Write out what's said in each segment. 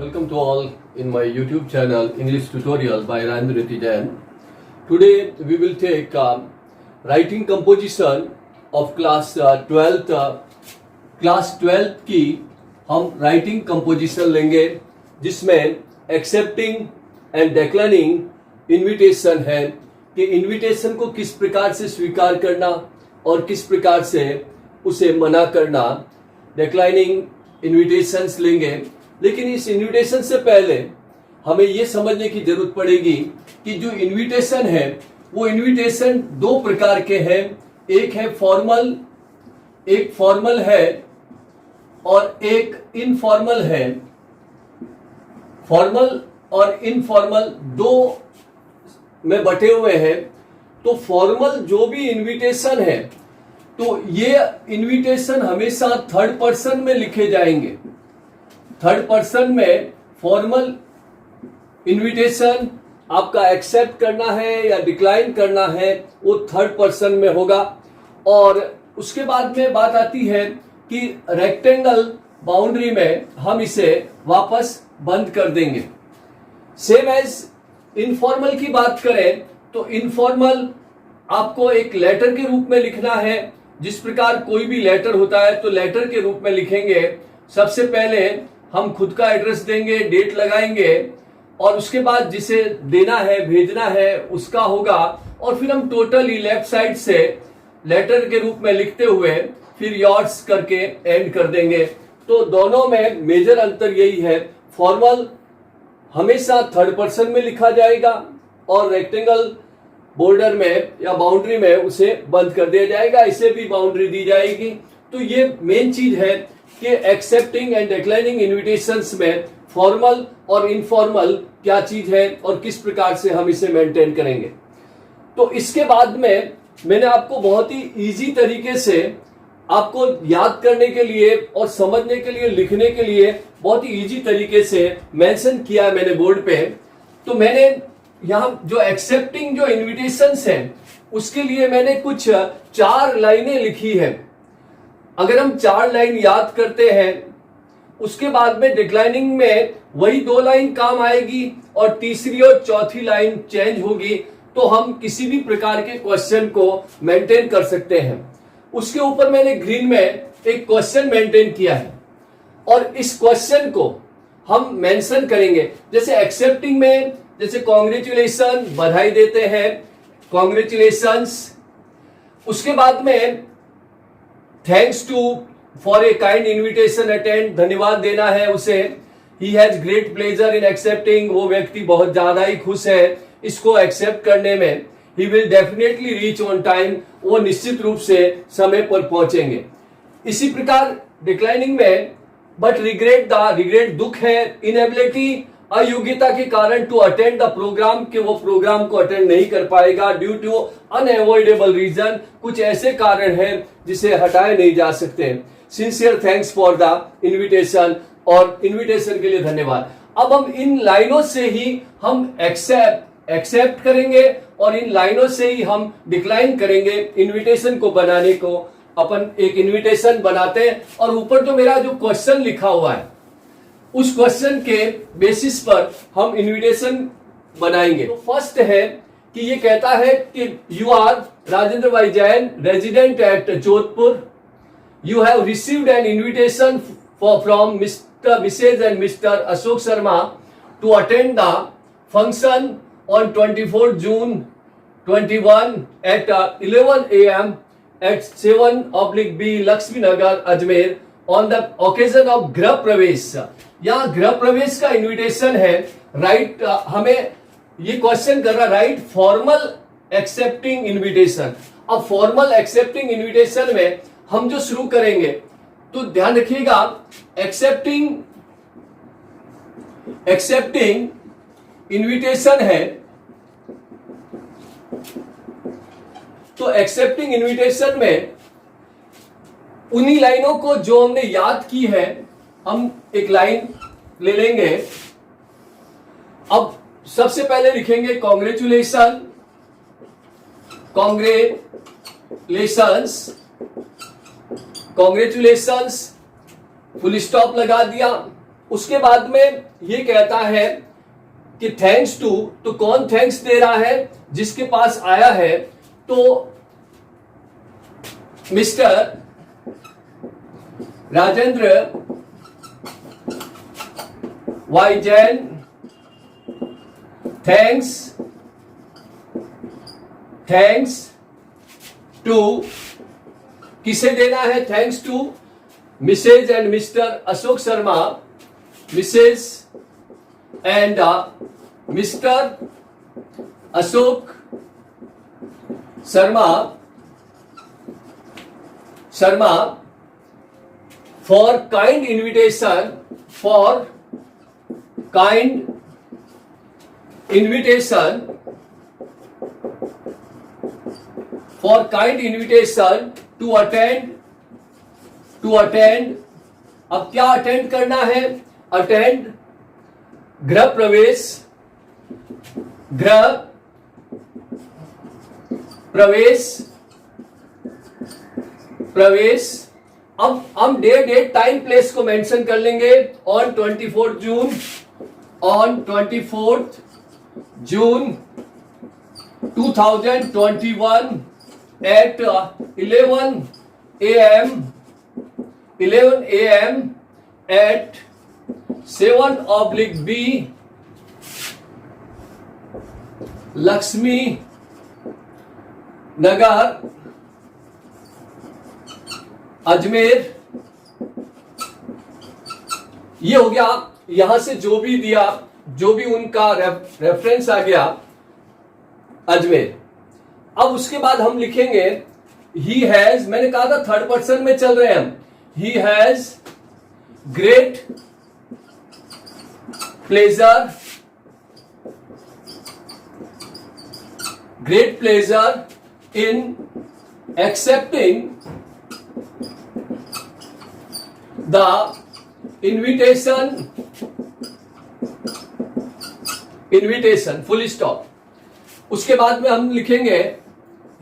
Welcome to all in my YouTube channel English Tutorial by Rajendra Jain. Today we will take writing composition of class 12th class 12th की हम writing composition लेंगे जिसमें accepting and declining invitation है कि invitation को किस प्रकार से स्वीकार करना और किस प्रकार से उसे मना करना. declining invitations लेंगे, लेकिन इस इनविटेशन से पहले हमें यह समझने की जरूरत पड़ेगी कि जो इनविटेशन है वो इनविटेशन दो प्रकार के हैं. एक है फॉर्मल, एक फॉर्मल है और एक इनफॉर्मल है. फॉर्मल और इनफॉर्मल दो में बटे हुए हैं. तो फॉर्मल जो भी इनविटेशन है तो ये इनविटेशन हमेशा थर्ड पर्सन में लिखे जाएंगे. थर्ड पर्सन में फॉर्मल इनविटेशन आपका एक्सेप्ट करना है या डिक्लाइन करना है वो थर्ड पर्सन में होगा. और उसके बाद में बात आती है कि रेक्टेंगल बाउंड्री में हम इसे वापस बंद कर देंगे. सेम एज इनफॉर्मल की बात करें तो इनफॉर्मल आपको एक लेटर के रूप में लिखना है. जिस प्रकार कोई भी लेटर होता है तो लेटर के रूप में लिखेंगे. सबसे पहले हम खुद का एड्रेस देंगे, डेट लगाएंगे और उसके बाद जिसे देना है भेजना है उसका होगा और फिर हम टोटली लेफ्ट साइड से लेटर के रूप में लिखते हुए फिर योर्स करके एंड कर देंगे. तो दोनों में मेजर अंतर यही है. फॉर्मल हमेशा थर्ड पर्सन में लिखा जाएगा और रेक्टेंगल बॉर्डर में या बाउंड्री में उसे बंद कर दिया जाएगा, इसे भी बाउंड्री दी जाएगी. तो ये मेन चीज है कि एक्सेप्टिंग एंड डिक्लाइनिंग इनविटेशंस में फॉर्मल और इनफॉर्मल क्या चीज है और किस प्रकार से हम इसे मेंटेन करेंगे. तो इसके बाद में मैंने आपको बहुत ही इजी तरीके से आपको याद करने के लिए और समझने के लिए, लिखने के लिए बहुत ही इजी तरीके से मेंशन किया है मैंने बोर्ड पे. तो मैंने यहाँ जो एक्सेप्टिंग जो इनविटेशंस हैं उसके लिए मैंने कुछ 4 लाइनें लिखी है. अगर हम 4 लाइन याद करते हैं उसके बाद में डिक्लाइनिंग में वही 2 लाइन काम आएगी और तीसरी और चौथी लाइन चेंज होगी तो हम किसी भी प्रकार के क्वेश्चन को मेंटेन कर सकते हैं. उसके ऊपर मैंने ग्रीन में एक क्वेश्चन मेंटेन किया है और इस क्वेश्चन को हम मेंशन करेंगे. जैसे एक्सेप्टिंग में जैसे कॉन्ग्रेचुलेशन, बधाई देते हैं, कॉन्ग्रेचुलेशंस. उसके बाद में thanks to for a kind invitation attend, धन्यवाद देना है उसे. He has great pleasure in accepting, वो व्यक्ति बहुत ज्यादा ही खुश है इसको एक्सेप्ट करने में. He will definitely reach on time, वो निश्चित रूप से समय पर पहुंचेंगे. इसी प्रकार डिक्लाइनिंग में बट रिग्रेट दुख है, इनएबिलिटी अयोग्यता के कारण टू अटेंड द प्रोग्राम के वो प्रोग्राम को अटेंड नहीं कर पाएगा. ड्यू टू अनअवॉइडेबल रीजन, कुछ ऐसे कारण हैं जिसे हटाए नहीं जा सकते. Sincere thanks for the invitation, और इनविटेशन के लिए धन्यवाद. अब हम इन लाइनों से ही हम एक्सेप्ट करेंगे और इन लाइनों से ही हम डिक्लाइन करेंगे. इनविटेशन को बनाने को अपन एक इनविटेशन बनाते हैं और ऊपर जो मेरा जो क्वेश्चन लिखा हुआ है उस क्वेश्चन के बेसिस पर हम इनविटेशन बनाएंगे. तो फर्स्ट है कि ये कहता है कि you are Rajendra Bhai Jain, resident at Jodhpur. You have received an invitation from Mr Mrs and Mr Ashok Sharma to attend the function on 24 June 21 at 11 AM at 7/B Lakshmi Nagar Ajmer on the occasion of Griha Pravesh. यहाँ गृह प्रवेश का इनविटेशन है. राइट हमें ये क्वेश्चन कर रहा, right formal accepting invitation. अब फॉर्मल एक्सेप्टिंग इनविटेशन में हम जो शुरू करेंगे तो ध्यान रखिएगा, एक्सेप्टिंग इनविटेशन है. तो एक्सेप्टिंग इनविटेशन में उन्हीं लाइनों को जो हमने याद की है हम एक लाइन ले लेंगे. अब सबसे पहले लिखेंगे कॉन्ग्रेचुलेशंस, फुल स्टॉप लगा दिया. उसके बाद में ये कहता है कि थैंक्स टू, तो कौन थैंक्स दे रहा है? जिसके पास आया है, तो Mr Rajendra Y Jain thanks to, किसे देना है? Thanks to Mrs and Mr Ashok Sharma, Mrs and Mr Ashok Sharma for kind invitation, to attend. अब क्या अटेंड करना है? अटेंड गृह प्रवेश। अब हम डेट टाइम प्लेस को मेंशन कर लेंगे। On 24 June 2021 at 11 a.m. at 7/B Lakshmi Nagar, Ajmer. ये हो गया। यहां से जो भी दिया, जो भी उनका रेफरेंस आ गया, अजमेर। अब उसके बाद हम लिखेंगे ही हैज, मैंने कहा था थर्ड पर्सन में चल रहे हैं हम। ही has great pleasure in accepting the invitation, full stop. उसके बाद में हम लिखेंगे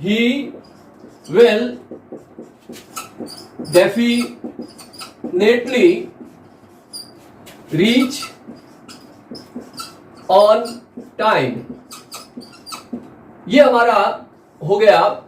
he will definitely reach on time. ये हमारा हो गया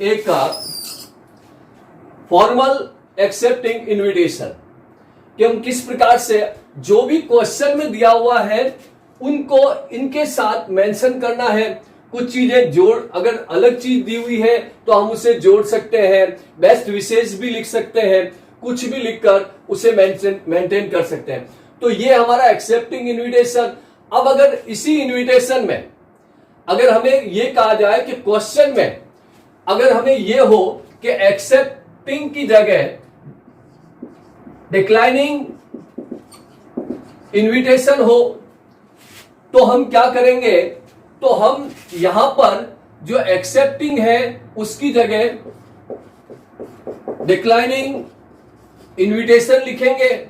एक का फॉर्मल एक्सेप्टिंग इन्विटेशन, कि हम किस प्रकार से जो भी क्वेश्चन में दिया हुआ है उनको इनके साथ मेंशन करना है। कुछ चीजें जोड़, अगर अलग चीज दी हुई है तो हम उसे जोड़ सकते हैं, बेस्ट विशेष भी लिख सकते हैं, कुछ भी लिखकर उसे मेंटेन कर सकते हैं। तो ये हमारा एक्सेप्टिंग इन्विटेशन। अब अगर इसी इन्विटेशन में अगर हमें ये कहा जाए कि क्वेश्चन में अगर हमें ये हो कि एक्सेप्टिंग की जगह डिक्लाइनिंग इन्विटेशन हो, तो हम क्या करेंगे? तो हम यहां पर जो एक्सेप्टिंग है उसकी जगह डिक्लाइनिंग इन्विटेशन लिखेंगे।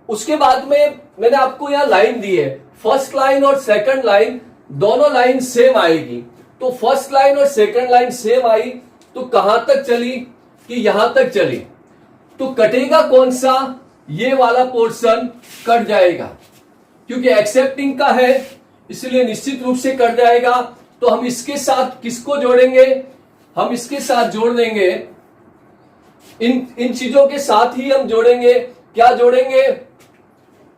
उसके बाद में मैंने आपको यहां लाइन दी है, फर्स्ट लाइन और सेकंड लाइन दोनों लाइन सेम आएगी। तो फर्स्ट लाइन और सेकंड लाइन सेम आई तो कहां तक चली? कि यहां तक चली। तो कटेगा कौन सा? ये वाला पोर्शन कट जाएगा, क्योंकि एक्सेप्टिंग का है इसलिए निश्चित रूप से कट जाएगा। तो हम इसके साथ किसको जोड़ेंगे? हम इसके साथ जोड़ देंगे, इन चीजों के साथ ही हम जोड़ेंगे। क्या जोड़ेंगे?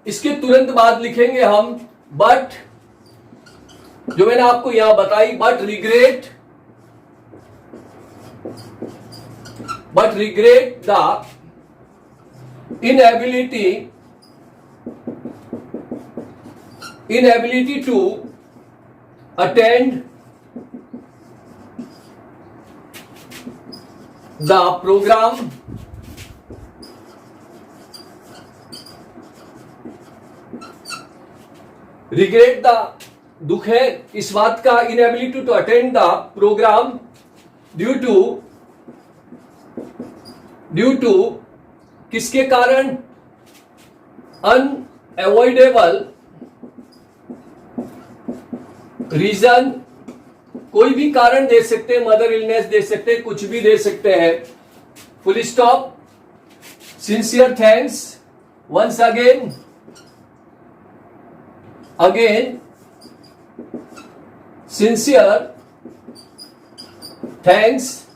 इसके तुरंत बाद लिखेंगे हम बट, जो मैंने आपको यहां बताई, but regret the inability to attend the program regret the, दुख है इस बात का, inability to attend the program due to किसके कारण? अनअवॉइडेबल रीजन, कोई भी कारण दे सकते हैं, मदर इलनेस दे सकते हैं, कुछ भी दे सकते हैं। Full stop. Sincere thanks once again again sincere thanks.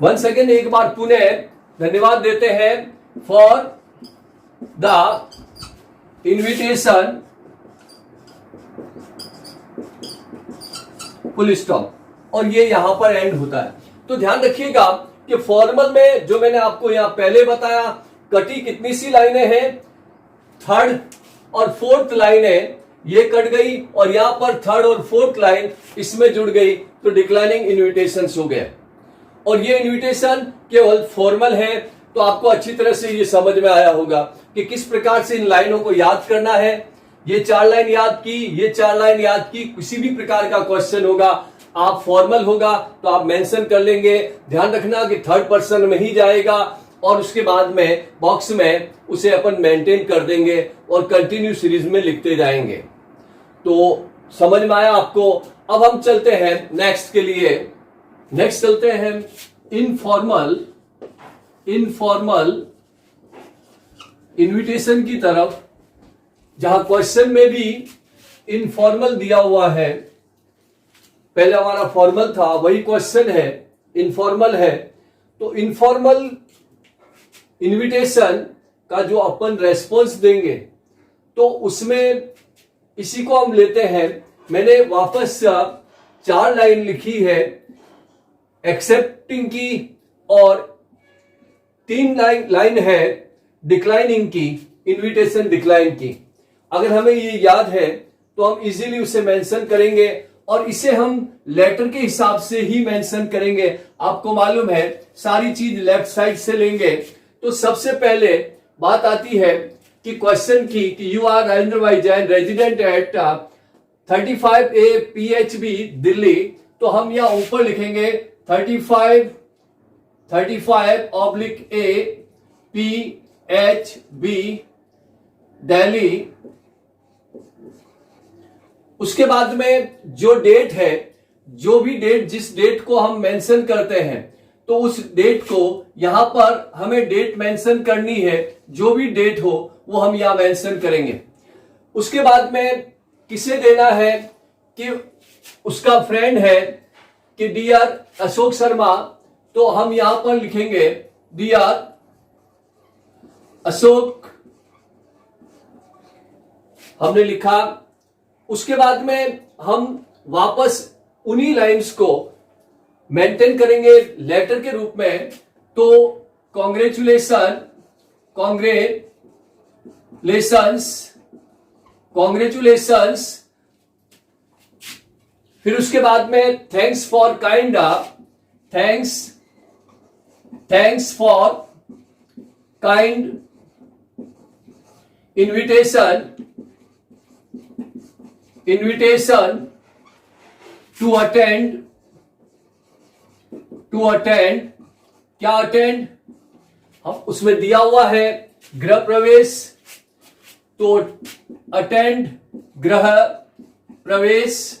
One second, एक बार पुनः धन्यवाद देते हैं for the invitation, full stop. और ये यहां पर एंड होता है। तो ध्यान रखिएगा कि फॉर्मल में जो मैंने आपको यहां पहले बताया, कटी कितनी सी लाइनें हैं, थर्ड और फोर्थ लाइन है, ये कट गई और यहां पर थर्ड और फोर्थ लाइन इसमें जुड़ गई, तो डिक्लाइनिंग इन्विटेशंस हो गए। और ये इन्विटेशन केवल फॉर्मल है। तो आपको अच्छी तरह से ये समझ में आया होगा कि किस प्रकार से इन लाइनों को याद करना है। ये 4 लाइन याद की, ये 4 लाइन याद की, किसी भी प्रकार का क्वेश्चन होगा, आप फॉर्मल होगा तो आप मेंशन कर लेंगे। ध्यान रखना कि थर्ड पर्सन में ही जाएगा और उसके बाद में बॉक्स में उसे अपन मेंटेन कर देंगे और कंटिन्यू सीरीज में लिखते जाएंगे। तो समझ में आया आपको। अब हम चलते हैं नेक्स्ट के लिए। नेक्स्ट चलते हैं इनफॉर्मल इन्विटेशन की तरफ, जहां क्वेश्चन में भी इनफॉर्मल दिया हुआ है। पहले हमारा फॉर्मल था, वही क्वेश्चन है, इनफॉर्मल है। तो इनफॉर्मल इन्विटेशन का जो अपन रेस्पॉन्स देंगे तो उसमें इसी को हम लेते हैं। मैंने वापस 4 लाइन लिखी है एक्सेप्टिंग की और 3 लाइन है डिक्लाइनिंग की, इन्विटेशन डिक्लाइन की। अगर हमें ये याद है तो हम इजीली उसे मेंशन करेंगे और इसे हम लेटर के हिसाब से ही मेंशन करेंगे। आपको मालूम है सारी चीज लेफ्ट साइड से लेंगे। तो सबसे पहले बात आती है कि क्वेश्चन की कि you are Rajendra Bhai Jain resident at 35A PHB Delhi. तो हम यहां ऊपर लिखेंगे 35/A PHB दिल्ली। उसके बाद में जो डेट है, जो भी डेट, जिस डेट को हम मेंशन करते हैं तो उस डेट को यहां पर हमें डेट मेंशन करनी है। जो भी डेट हो वो हम यहां मेंशन करेंगे। उसके बाद में किसे देना है कि उसका फ्रेंड है कि डियर अशोक शर्मा। तो हम यहां पर लिखेंगे डियर अशोक, हमने लिखा। उसके बाद में हम वापस उन्हीं लाइंस को मेंटेन करेंगे लेटर के रूप में। तो कॉन्ग्रेचुलेशंस। फिर उसके बाद में thanks for kind invitation to attend. क्या अटेंड, हम उसमें दिया हुआ है गृह प्रवेश। तो अटेंड गृह प्रवेश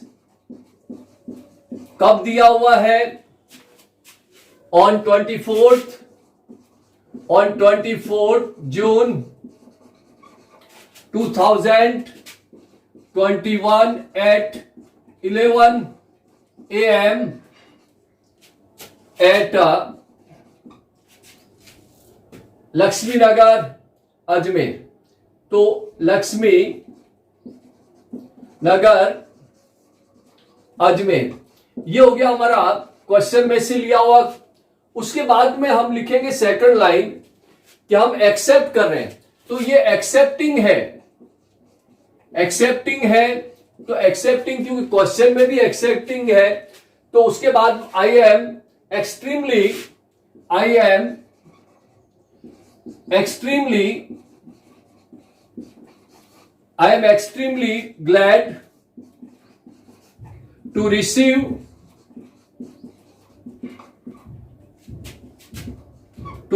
कब दिया हुआ है? On 24th June 2021 at 11 AM at Lakshmi Nagar Ajmer. तो लक्ष्मी नगर अजमेर, ये हो गया हमारा क्वेश्चन में से लिया हुआ। उसके बाद में हम लिखेंगे सेकंड लाइन कि हम एक्सेप्ट कर रहे हैं। तो ये एक्सेप्टिंग है। तो एक्सेप्टिंग, क्योंकि क्वेश्चन में भी एक्सेप्टिंग है। तो उसके बाद I am extremely glad to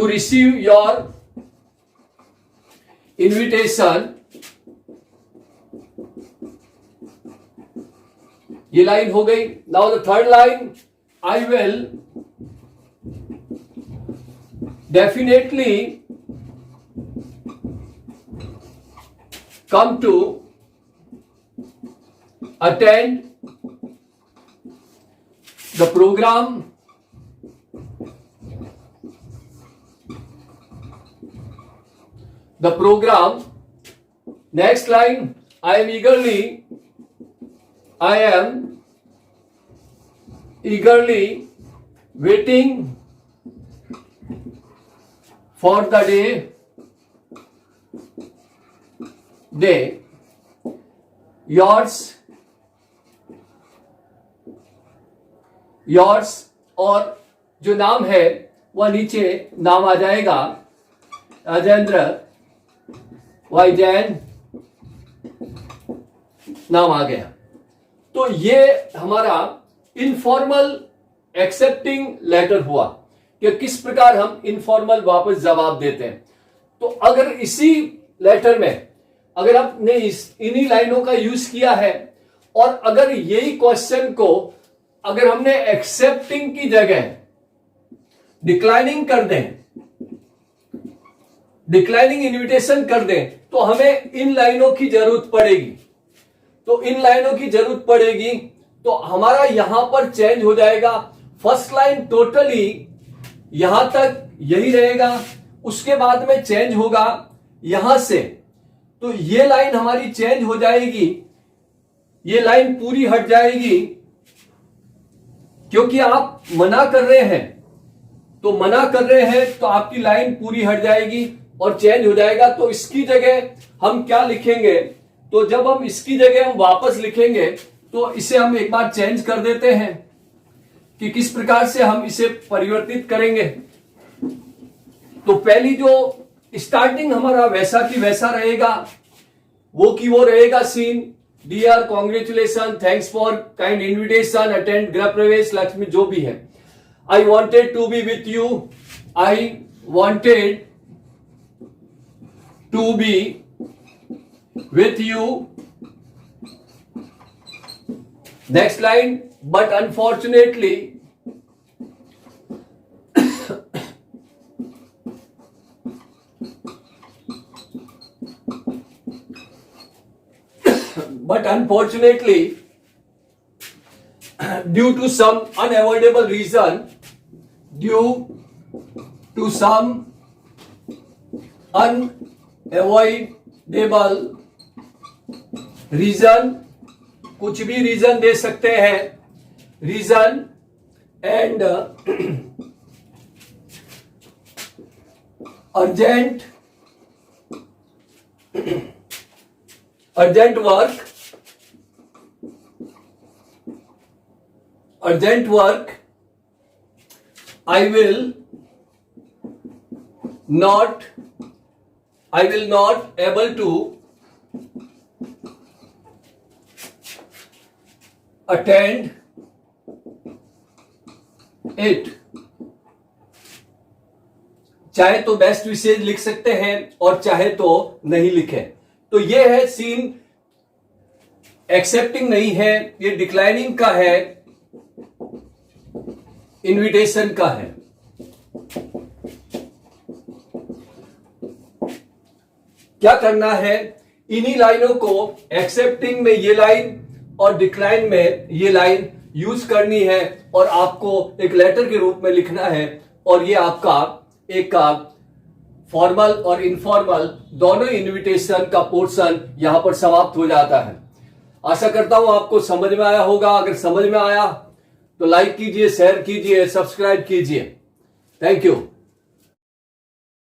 receive your invitation। ये लाइन हो गई। Now the third line, I will definitely come to attend the program next line, I am eagerly waiting for the day yours और जो नाम है वह नीचे नाम आ जाएगा, राजेंद्र वाई जैन नाम आ गया। तो ये हमारा इनफॉर्मल एक्सेप्टिंग लेटर हुआ कि किस प्रकार हम इनफॉर्मल वापस जवाब देते हैं। तो अगर इसी लेटर में अगर आपने इन्हीं लाइनों का यूज किया है और अगर यही क्वेश्चन को अगर हमने एक्सेप्टिंग की जगह डिक्लाइनिंग कर दें, डिक्लाइनिंग इन्विटेशन कर दें, तो हमें इन लाइनों की जरूरत पड़ेगी। तो इन लाइनों की जरूरत पड़ेगी तो हमारा यहां पर चेंज हो जाएगा। फर्स्ट लाइन टोटली यहां तक यही रहेगा, उसके बाद में चेंज होगा यहां से, तो ये लाइन हमारी चेंज हो जाएगी, ये लाइन पूरी हट जाएगी क्योंकि आप मना कर रहे हैं। तो मना कर रहे हैं तो आपकी लाइन पूरी हट जाएगी और चेंज हो जाएगा। तो इसकी जगह हम क्या लिखेंगे, तो जब हम इसकी जगह हम वापस लिखेंगे तो इसे हम एक बार चेंज कर देते हैं कि किस प्रकार से हम इसे परिवर्तित करेंगे। तो पहली जो स्टार्टिंग हमारा वैसा की वैसा रहेगा, वो की वो रहेगा scene, dear congratulation, thanks for kind invitation, attend Griha Pravesh Lakshmi, जो भी है। I wanted to be with you, I wanted to be with you. Next line, but unfortunately due to some unavoidable reason, कुछ भी रीजन दे सकते हैं, reason and urgent work, I will not able to attend it। चाहे तो best विशेष लिख सकते हैं और चाहे तो नहीं लिखें। तो ये है सीन, एक्सेप्टिंग नहीं है, ये डिक्लाइनिंग का है, इनविटेशन का है। क्या करना है, इन्हीं लाइनों को एक्सेप्टिंग में ये लाइन और डिक्लाइन में ये लाइन यूज करनी है और आपको एक लेटर के रूप में लिखना है। और ये आपका एक फॉर्मल और इनफॉर्मल दोनों इनविटेशन का पोर्शन यहां पर समाप्त हो जाता है। आशा करता हूं आपको समझ में आया होगा। अगर समझ में आया तो लाइक कीजिए, शेयर कीजिए, सब्सक्राइब कीजिए। Thank you.